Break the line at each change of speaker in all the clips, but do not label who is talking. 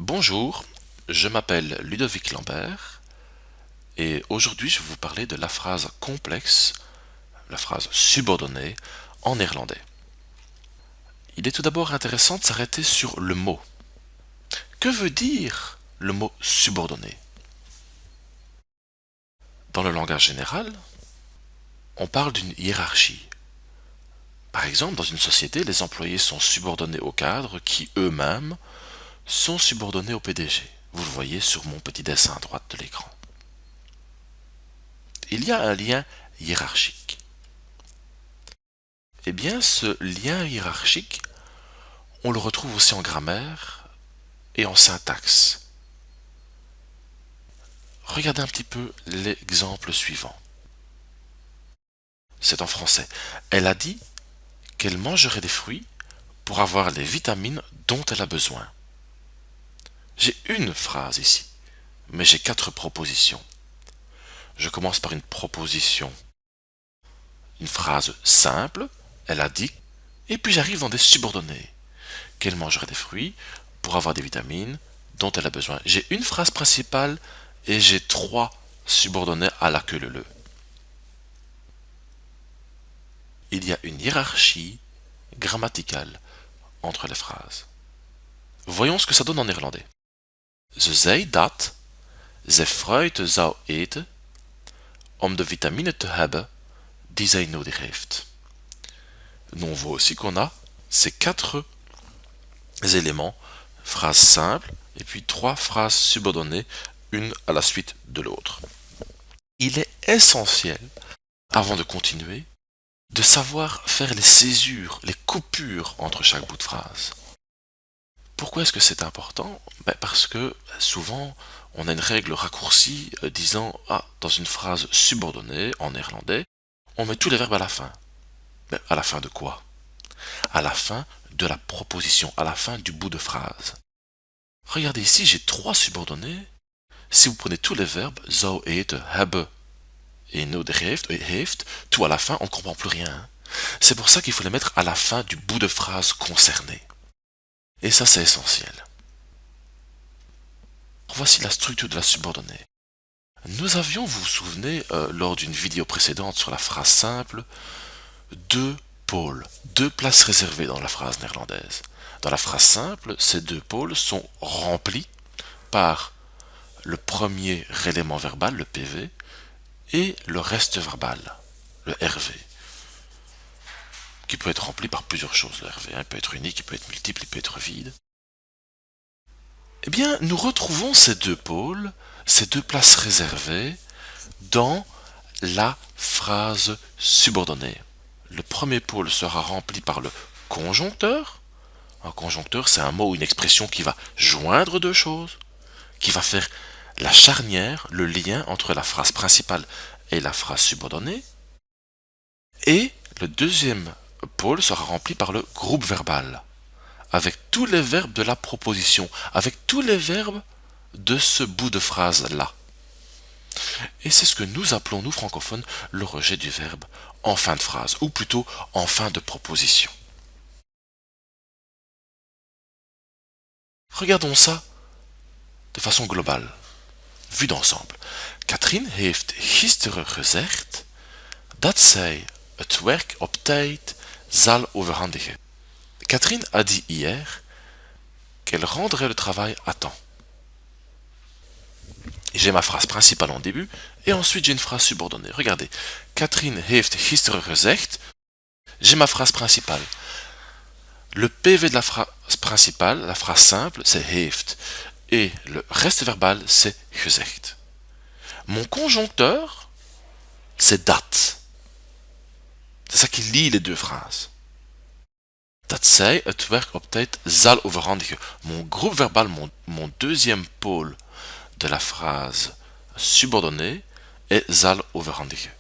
Bonjour, je m'appelle Ludovic Lambert et aujourd'hui je vais vous parler de la phrase complexe, la phrase subordonnée en néerlandais. Il est tout d'abord intéressant de s'arrêter sur le mot. Que veut dire le mot subordonné? Dans le langage général, on parle d'une hiérarchie. Par exemple, dans une société, les employés sont subordonnés aux cadres qui eux-mêmes sont subordonnés au PDG. Vous le voyez sur mon petit dessin à droite de l'écran. Il y a un lien hiérarchique. Eh bien, ce lien hiérarchique, on le retrouve aussi en grammaire et en syntaxe. Regardez un petit peu l'exemple suivant. C'est en français. Elle a dit qu'elle mangerait des fruits pour avoir les vitamines dont elle a besoin. J'ai une phrase ici, mais j'ai quatre propositions. Je commence par une proposition, une phrase simple, elle a dit, et puis j'arrive dans des subordonnés. Qu'elle mangerait des fruits pour avoir des vitamines dont elle a besoin. J'ai une phrase principale et j'ai trois subordonnés à la queue leu. Il y a une hiérarchie grammaticale entre les phrases. Voyons ce que ça donne en néerlandais. Ze zei dat zij fruit zou eten om de vitamine te hebben die zij nodig heeft. Nous on voit aussi qu'on a ces quatre éléments, phrases simples et puis trois phrases subordonnées, une à la suite de l'autre. Il est essentiel, avant de continuer, de savoir faire les césures, les coupures entre chaque bout de phrase. Pourquoi est-ce que c'est important? Parce que souvent, on a une règle raccourcie disant « Ah, dans une phrase subordonnée, en néerlandais, on met tous les verbes à la fin. » Mais à la fin de quoi? À la fin de la proposition, à la fin du bout de phrase. Regardez ici, j'ai trois subordonnés. Si vous prenez tous les verbes, zou eten, hebben et nodig heeft, tout à la fin, on ne comprend plus rien. C'est pour ça qu'il faut les mettre à la fin du bout de phrase concerné. Et ça, c'est essentiel. Voici la structure de la subordonnée. Nous avions, vous vous souvenez, lors d'une vidéo précédente sur la phrase simple, deux pôles, deux places réservées dans la phrase néerlandaise. Dans la phrase simple, ces deux pôles sont remplis par le premier élément verbal, le PV, et le reste verbal, le RV, qui peut être rempli par plusieurs choses. Le RV, il peut être unique, il peut être multiple, il peut être vide. Eh bien, nous retrouvons ces deux pôles, ces deux places réservées, dans la phrase subordonnée. Le premier pôle sera rempli par le conjoncteur. Un conjoncteur, c'est un mot ou une expression qui va joindre deux choses, qui va faire la charnière, le lien entre la phrase principale et la phrase subordonnée. Et le deuxième pôle sera rempli par le groupe verbal, avec tous les verbes de la proposition, avec tous les verbes de ce bout de phrase-là. Et c'est ce que nous appelons, nous francophones, le rejet du verbe en fin de phrase, ou plutôt en fin de proposition. Regardons ça de façon globale, vu d'ensemble. Katrien heeft gisteren gezegd dat zij het werk op tijd zal overhandigen. Catherine a dit hier qu'elle rendrait le travail à temps. J'ai ma phrase principale en début et ensuite j'ai une phrase subordonnée. Regardez, Catherine heeft gisteren gezegd. J'ai ma phrase principale. Le PV de la phrase principale, la phrase simple, c'est heeft. Et le reste verbal, c'est gezegd. Mon conjoncteur, c'est dat. C'est ça qui lie les deux phrases. Dat zij het werk op tijd zal overhandigen. Mon groupe verbal, mon deuxième pôle de la phrase subordonnée est zal overhandigen.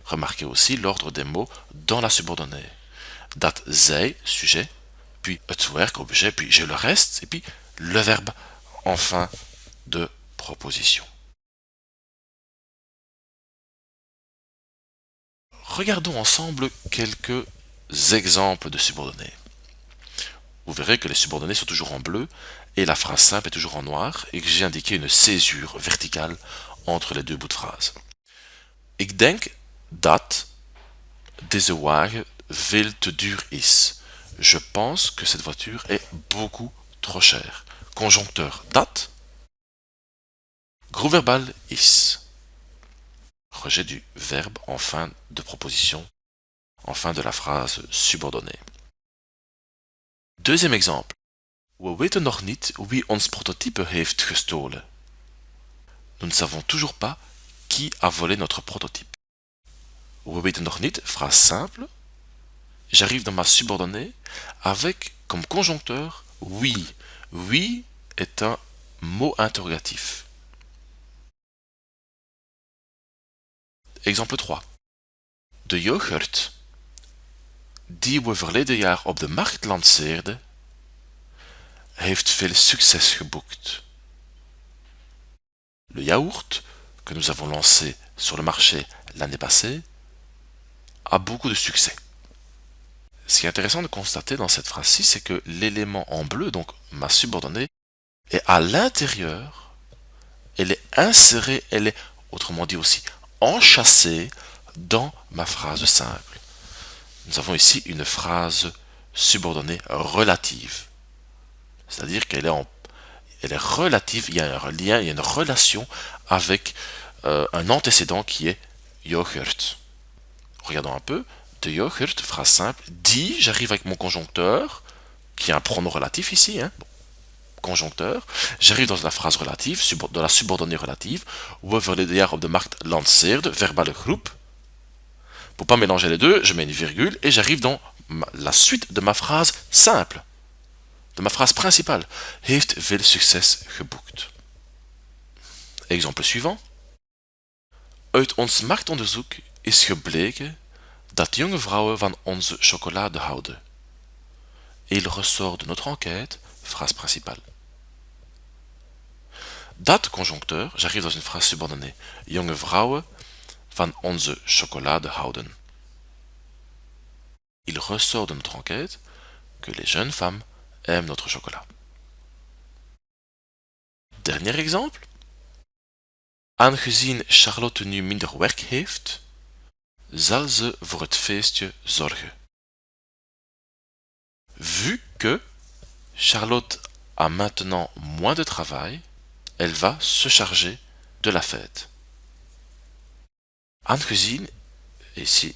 Remarquez aussi l'ordre des mots dans la subordonnée. Dat zij, sujet, puis het werk, objet, puis j'ai le reste, et puis le verbe en fin de proposition. Regardons ensemble quelques exemples de subordonnés. Vous vous verrez que les subordonnés sont toujours en bleu et la phrase simple est toujours en noir et que j'ai indiqué une césure verticale entre les deux bouts de phrase. Ik denk dat deze wagen veel te duur is. Je pense que cette voiture est beaucoup trop chère. Conjoncteur dat. Groupe verbal is. Rejet du verbe en fin de proposition, en fin de la phrase subordonnée. Deuxième exemple. We weten nog niet wie ons prototype heeft gestolen. Nous ne savons toujours pas qui a volé notre prototype. We weten nog niet, phrase simple. J'arrive dans ma subordonnée avec comme conjoncteur oui. Oui est un mot interrogatif. Exemple 3. De yoghurt die we verleden jaar op de markt lanceerden, heeft veel succes geboekt. Le yaourt que nous avons lancé sur le marché l'année passée a beaucoup de succès. Ce qui est intéressant de constater dans cette phrase-ci, c'est que l'élément en bleu, donc ma subordonnée, est à l'intérieur, elle est insérée, elle est, autrement dit aussi, enchâssée dans ma phrase simple. Nous avons ici une phrase subordonnée relative. C'est-à-dire qu'elle est elle est relative, il y a un lien, il y a une relation avec un antécédent qui est yoghurt. Regardons un peu. De yoghurt, phrase simple, dit, j'arrive avec mon conjoncteur, qui est un pronom relatif ici, hein, conjoncteur, j'arrive dans la phrase relative, dans la subordonnée relative, we verleden jaar op de markt lanceerde, verbale groep. Pour pas mélanger les deux, je mets une virgule et j'arrive dans la suite de ma phrase simple, de ma phrase principale. Heeft veel succes geboekt. Exemple suivant. Uit ons marktonderzoek is gebleken dat jonge vrouwen van onze chocolade houden. Et il ressort de notre enquête, phrase principale. Dat conjoncteur, j'arrive dans une phrase subordonnée. Jonge vrouwen van onze chocolade houden. Il ressort de notre enquête que les jeunes femmes aiment notre chocolat. Dernier exemple. Aangezien Charlotte nu minder werk heeft, zal ze voor het feestje zorgen. Vu que Charlotte a maintenant moins de travail, elle va se charger de la fête. Aangezien, ici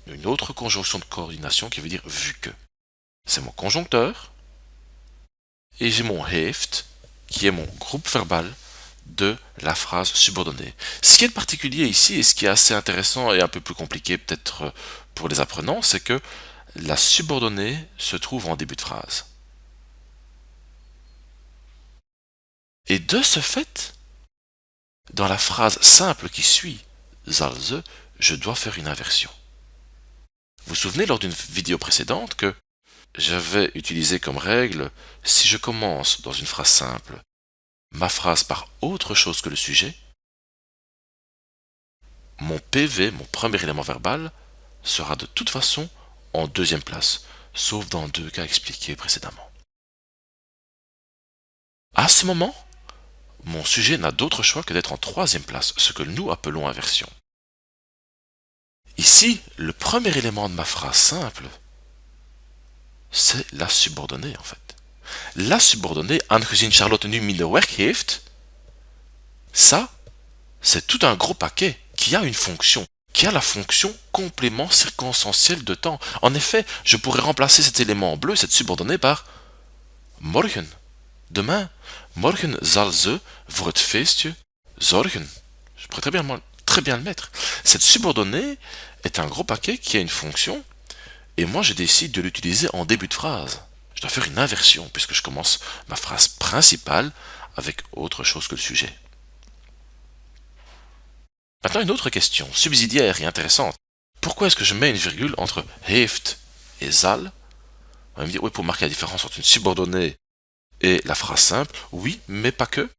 une autre conjonction de coordination qui veut dire vu que. C'est mon conjoncteur et j'ai mon heeft qui est mon groupe verbal de la phrase subordonnée. Ce qui est particulier ici et ce qui est assez intéressant et un peu plus compliqué peut-être pour les apprenants, c'est que la subordonnée se trouve en début de phrase. Et de ce fait, dans la phrase simple qui suit zal ze, je dois faire une inversion. Vous vous souvenez lors d'une vidéo précédente que j'avais utilisé comme règle, si je commence dans une phrase simple, ma phrase par autre chose que le sujet, mon PV, mon premier élément verbal, sera de toute façon en deuxième place, sauf dans deux cas expliqués précédemment. À ce moment, mon sujet n'a d'autre choix que d'être en troisième place, ce que nous appelons inversion. Ici, le premier élément de ma phrase simple, c'est la subordonnée en fait. La subordonnée, aangezien Charlotte nu minder werk heeft, ça, c'est tout un gros paquet qui a une fonction, qui a la fonction complément circonstanciel de temps. En effet, je pourrais remplacer cet élément en bleu, cette subordonnée, par morgen, demain. Morgen zal ze voor het feestje zorgen. Je pourrais très bien le mettre. Cette subordonnée est un gros paquet qui a une fonction, et moi je décide de l'utiliser en début de phrase. Je dois faire une inversion, puisque je commence ma phrase principale avec autre chose que le sujet. Maintenant, une autre question, subsidiaire et intéressante. Pourquoi est-ce que je mets une virgule entre heeft et zal? On va me dire, oui, pour marquer la différence entre une subordonnée et la phrase simple. Oui, mais pas que.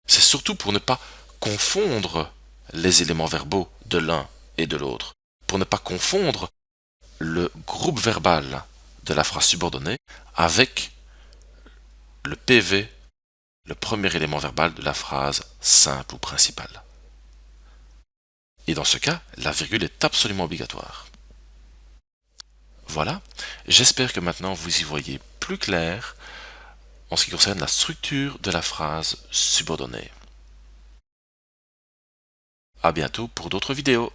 C'est surtout pour ne pas confondre les éléments verbaux de l'un et de l'autre. Pour ne pas confondre le groupe verbal de la phrase subordonnée avec le PV, le premier élément verbal de la phrase simple ou principale. Et dans ce cas, la virgule est absolument obligatoire. Voilà, j'espère que maintenant vous y voyez plus clair en ce qui concerne la structure de la phrase subordonnée. À bientôt pour d'autres vidéos.